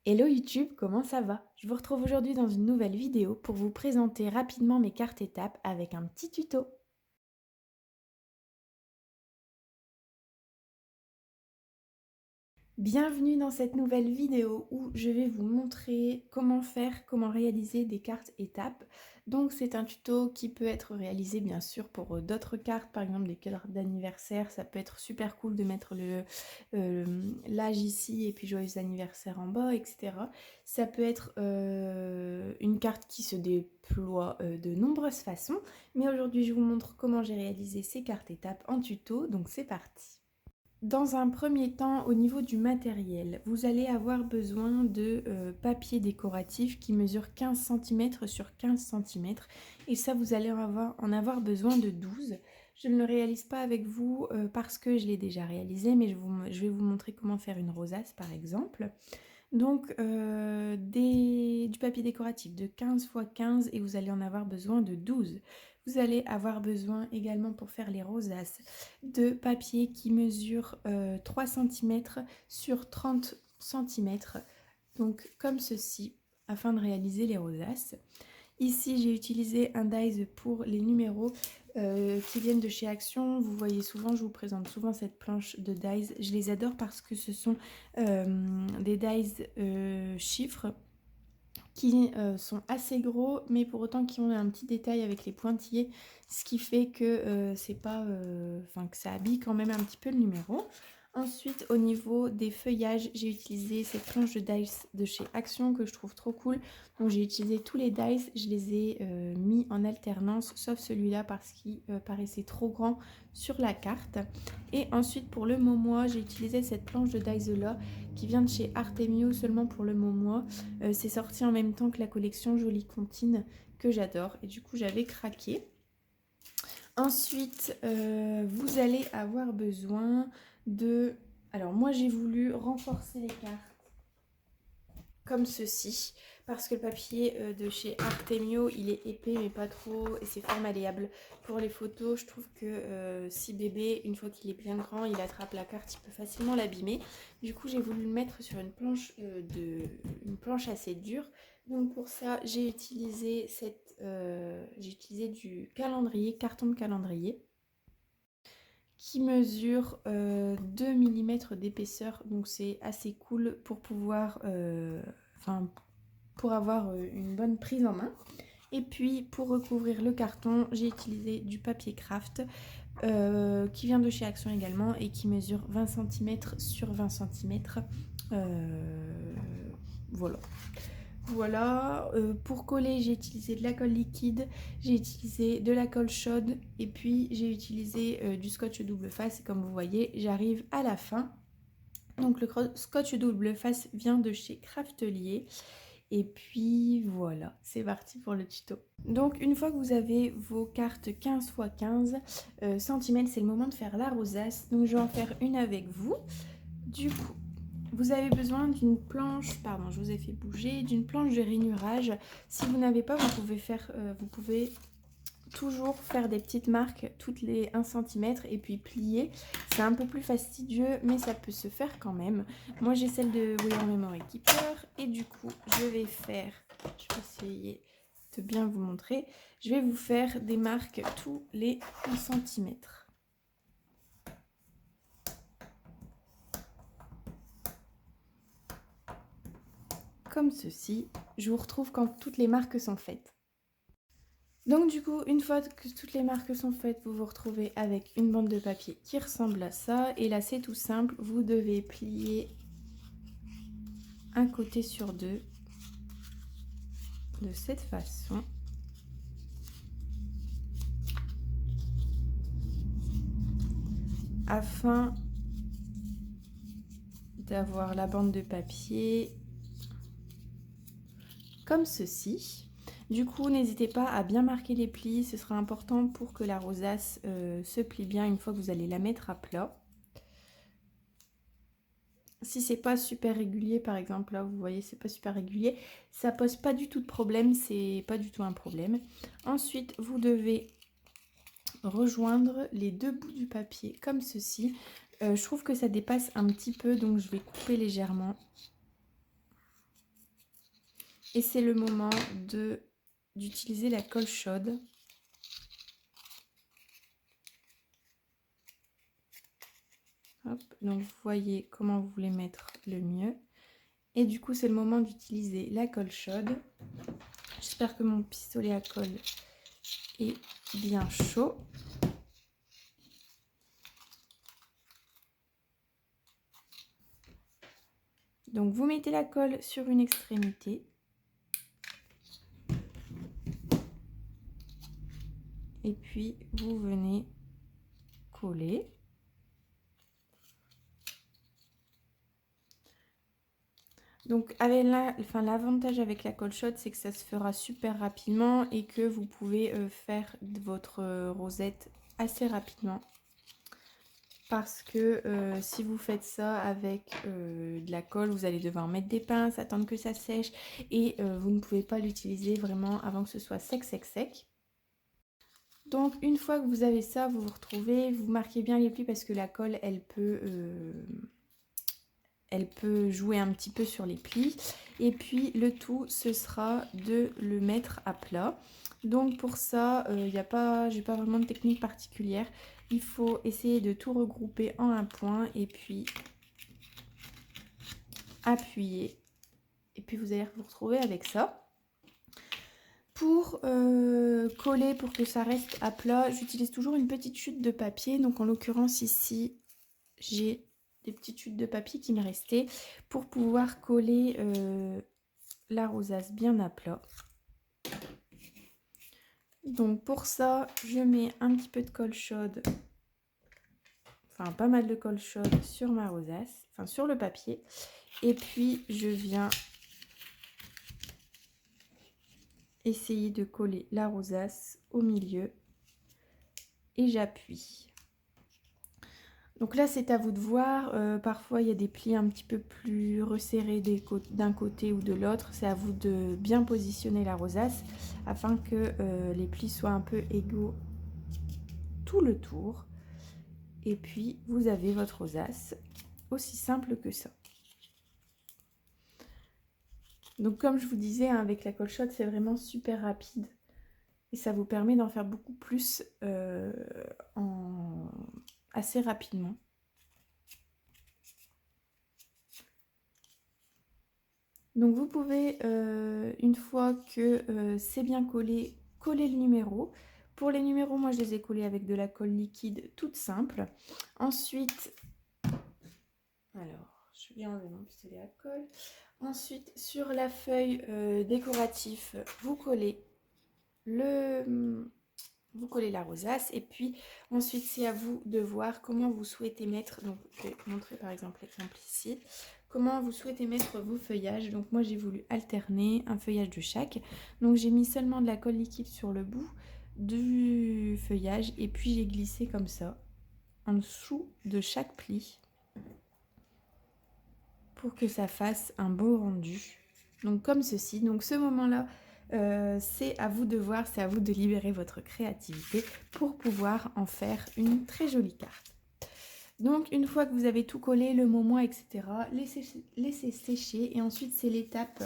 Hello YouTube, comment ça va? Je vous retrouve aujourd'hui dans une nouvelle vidéo pour vous présenter rapidement mes cartes étapes avec un petit tuto. Bienvenue dans cette nouvelle vidéo où je vais vous montrer comment réaliser des cartes étapes. Donc c'est un tuto qui peut être réalisé bien sûr pour d'autres cartes, par exemple des cartes d'anniversaire. Ça peut être super cool de mettre l'âge ici et puis joyeux anniversaire en bas, etc. Ça peut être une carte qui se déploie de nombreuses façons. Mais aujourd'hui je vous montre comment j'ai réalisé ces cartes étapes en tuto, donc c'est parti. Dans un premier temps, au niveau du matériel, vous allez avoir besoin de papier décoratif qui mesure 15 cm sur 15 cm. Et ça, vous allez en avoir besoin de 12. Je ne le réalise pas avec vous parce que je l'ai déjà réalisé, mais je vais vous montrer comment faire une rosace par exemple. Donc du papier décoratif de 15 x 15 et vous allez en avoir besoin de 12. Vous allez avoir besoin également pour faire les rosaces de papier qui mesure 3 cm sur 30 cm. Donc comme ceci afin de réaliser les rosaces. Ici, j'ai utilisé un dies pour les numéros qui viennent de chez Action. Vous voyez souvent, je vous présente souvent cette planche de dies. Je les adore parce que ce sont des dies chiffres qui sont assez gros, mais pour autant qui ont un petit détail avec les pointillés, ce qui fait que c'est pas, que ça habille quand même un petit peu le numéro. Ensuite, au niveau des feuillages, j'ai utilisé cette planche de dice de chez Action que je trouve trop cool. Donc j'ai utilisé tous les dice, je les ai mis en alternance, sauf celui-là parce qu'il paraissait trop grand sur la carte. Et ensuite, pour le Momois, j'ai utilisé cette planche de dice là qui vient de chez Artemio seulement pour le Momois. C'est sorti en même temps que la collection Jolie Comptine que j'adore et du coup j'avais craqué. Ensuite, vous allez avoir besoin de... Alors moi j'ai voulu renforcer les cartes comme ceci parce que le papier de chez Artemio il est épais mais pas trop et c'est fort malléable. Pour les photos je trouve que si bébé une fois qu'il est bien grand il attrape la carte il peut facilement l'abîmer. Du coup j'ai voulu le mettre sur une planche assez dure. Donc pour ça j'ai utilisé du calendrier, carton de calendrier qui mesure 2 mm d'épaisseur, donc c'est assez cool pour pouvoir pour avoir une bonne prise en main. Et puis pour recouvrir le carton, j'ai utilisé du papier craft qui vient de chez Action également et qui mesure 20 cm sur 20 cm. Voilà. Voilà, pour coller j'ai utilisé de la colle liquide, j'ai utilisé de la colle chaude et puis j'ai utilisé du scotch double face et comme vous voyez j'arrive à la fin. Donc le scotch double face vient de chez Craftelier et puis voilà, c'est parti pour le tuto. Donc une fois que vous avez vos cartes 15 x 15 cm, c'est le moment de faire la rosace. Donc je vais en faire une avec vous. Du coup, vous avez besoin d'une planche, pardon, je vous ai fait bouger, d'une planche de rainurage. Si vous n'avez pas, vous pouvez toujours faire des petites marques toutes les 1 cm et puis plier. C'est un peu plus fastidieux, mais ça peut se faire quand même. Moi, j'ai celle de Wear Memory Keeper et du coup, je vais essayer de bien vous montrer. Je vais vous faire des marques tous les 1 cm. Comme ceci. Je vous retrouve quand toutes les marques sont faites. Donc du coup, une fois que toutes les marques sont faites, vous vous retrouvez avec une bande de papier qui ressemble à ça. Et là, c'est tout simple. Vous devez plier un côté sur deux de cette façon. Afin d'avoir la bande de papier comme ceci. Du coup, n'hésitez pas à bien marquer les plis, ce sera important pour que la rosace se plie bien une fois que vous allez la mettre à plat. Si c'est pas super régulier, par exemple, là vous voyez c'est pas super régulier, ça pose pas du tout de problème, c'est pas du tout un problème. Ensuite, vous devez rejoindre les deux bouts du papier comme ceci. Je trouve que ça dépasse un petit peu, donc je vais couper légèrement. Et c'est le moment d'utiliser la colle chaude. Hop, donc vous voyez comment vous voulez mettre le mieux. Et du coup, c'est le moment d'utiliser la colle chaude. J'espère que mon pistolet à colle est bien chaud. Donc vous mettez la colle sur une extrémité. Et puis vous venez coller. Donc l'avantage avec la colle chaude, c'est que ça se fera super rapidement et que vous pouvez faire votre rosette assez rapidement. Parce que si vous faites ça avec de la colle, vous allez devoir mettre des pinces, attendre que ça sèche et vous ne pouvez pas l'utiliser vraiment avant que ce soit sec, sec, sec. Donc une fois que vous avez ça, vous vous retrouvez, vous marquez bien les plis parce que la colle, elle peut jouer un petit peu sur les plis. Et puis le tout, ce sera de le mettre à plat. Donc pour ça, j'ai pas vraiment de technique particulière. Il faut essayer de tout regrouper en un point et puis appuyer. Et puis vous allez vous retrouver avec ça. Pour coller, pour que ça reste à plat, j'utilise toujours une petite chute de papier. Donc en l'occurrence ici, j'ai des petites chutes de papier qui me restaient pour pouvoir coller la rosace bien à plat. Donc pour ça, je mets un petit peu de colle chaude, enfin pas mal de colle chaude sur ma rosace, enfin sur le papier. Et puis je viens essayer de coller la rosace au milieu et j'appuie. Donc là, c'est à vous de voir. Parfois, il y a des plis un petit peu plus resserrés d'un côté ou de l'autre. C'est à vous de bien positionner la rosace afin que les plis soient un peu égaux tout le tour. Et puis, vous avez votre rosace. Aussi simple que ça. Donc, comme je vous disais, hein, avec la colle chaude, c'est vraiment super rapide. Et ça vous permet d'en faire beaucoup plus assez rapidement. Donc vous pouvez, une fois que c'est bien collé, coller le numéro. Pour les numéros, moi je les ai collés avec de la colle liquide toute simple. Ensuite, alors je vais enlever mon pistolet à colle. Ensuite, sur la feuille décorative, vous collez la rosace et puis ensuite c'est à vous de voir comment vous souhaitez mettre. Donc je vais montrer par exemple l'exemple ici. Comment vous souhaitez mettre vos feuillages. Donc moi j'ai voulu alterner un feuillage de chaque. Donc j'ai mis seulement de la colle liquide sur le bout du feuillage et puis j'ai glissé comme ça en dessous de chaque pli pour que ça fasse un beau rendu. Donc comme ceci. Donc ce moment-là, c'est à vous de voir, c'est à vous de libérer votre créativité pour pouvoir en faire une très jolie carte. Donc une fois que vous avez tout collé, le moment, etc., laissez sécher et ensuite c'est l'étape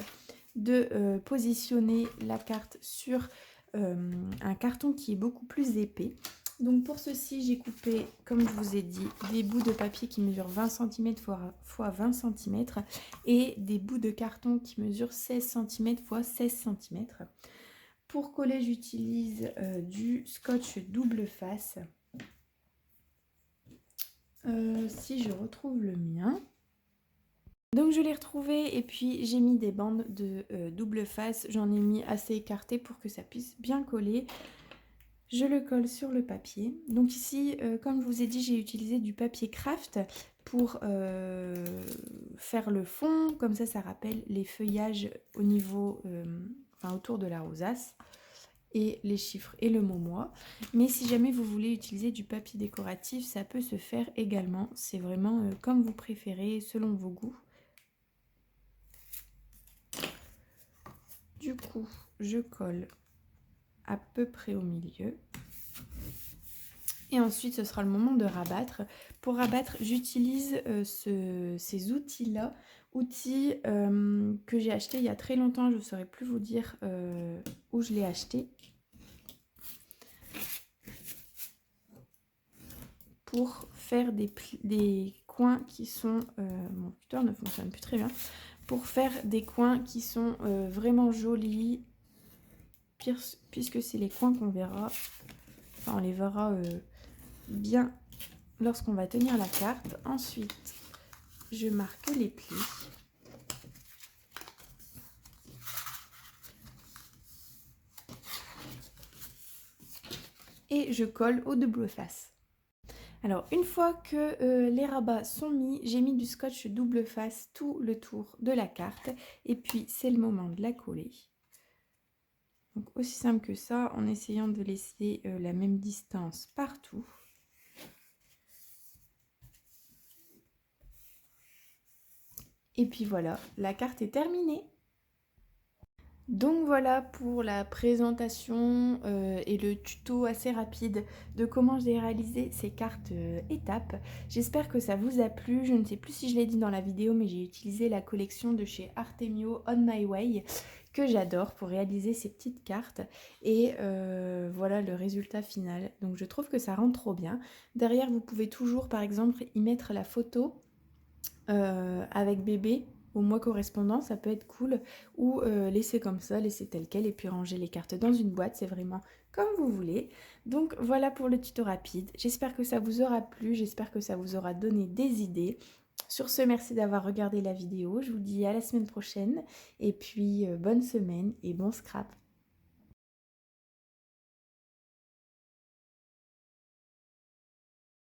de positionner la carte sur un carton qui est beaucoup plus épais. Donc pour ceci, j'ai coupé, comme je vous ai dit, des bouts de papier qui mesurent 20 cm x 20 cm et des bouts de carton qui mesurent 16 cm x 16 cm. Pour coller, j'utilise du scotch double face. Si je retrouve le mien. Donc je l'ai retrouvé et puis j'ai mis des bandes de double face. J'en ai mis assez écarté pour que ça puisse bien coller. Je le colle sur le papier. Donc ici, comme je vous ai dit, j'ai utilisé du papier craft pour faire le fond. Comme ça rappelle les feuillages au niveau, autour de la rosace. Et les chiffres et le mot mois. Mais si jamais vous voulez utiliser du papier décoratif, ça peut se faire également. C'est vraiment comme vous préférez, selon vos goûts. Du coup, je colle à peu près au milieu. Et ensuite, ce sera le moment de rabattre. Pour rabattre, j'utilise ces outils-là, outils que j'ai achetés il y a très longtemps. Je ne saurais plus vous dire où je l'ai acheté. Pour faire des coins qui sont... mon tuteur ne fonctionne plus très bien. Pour faire des coins qui sont vraiment jolis, puisque c'est les coins qu'on verra. Enfin, on les verra bien lorsqu'on va tenir la carte. Ensuite, je marque les plis. Et je colle au double face. Alors, une fois que les rabats sont mis, j'ai mis du scotch double face tout le tour de la carte. Et puis, c'est le moment de la coller. Donc, aussi simple que ça, en essayant de laisser la même distance partout. Et puis voilà, la carte est terminée. Donc voilà pour la présentation et le tuto assez rapide de comment j'ai réalisé ces cartes étapes. J'espère que ça vous a plu. Je ne sais plus si je l'ai dit dans la vidéo, mais j'ai utilisé la collection de chez Artemio On My Way que j'adore pour réaliser ces petites cartes. Et voilà le résultat final. Donc je trouve que ça rend trop bien. Derrière, vous pouvez toujours par exemple y mettre la photo avec bébé au mois correspondant, ça peut être cool, ou laisser comme ça, laisser tel quel et puis ranger les cartes dans une boîte, c'est vraiment comme vous voulez. Donc voilà pour le tuto rapide, j'espère que ça vous aura plu, j'espère que ça vous aura donné des idées. Sur ce, merci d'avoir regardé la vidéo, je vous dis à la semaine prochaine et puis bonne semaine et bon scrap.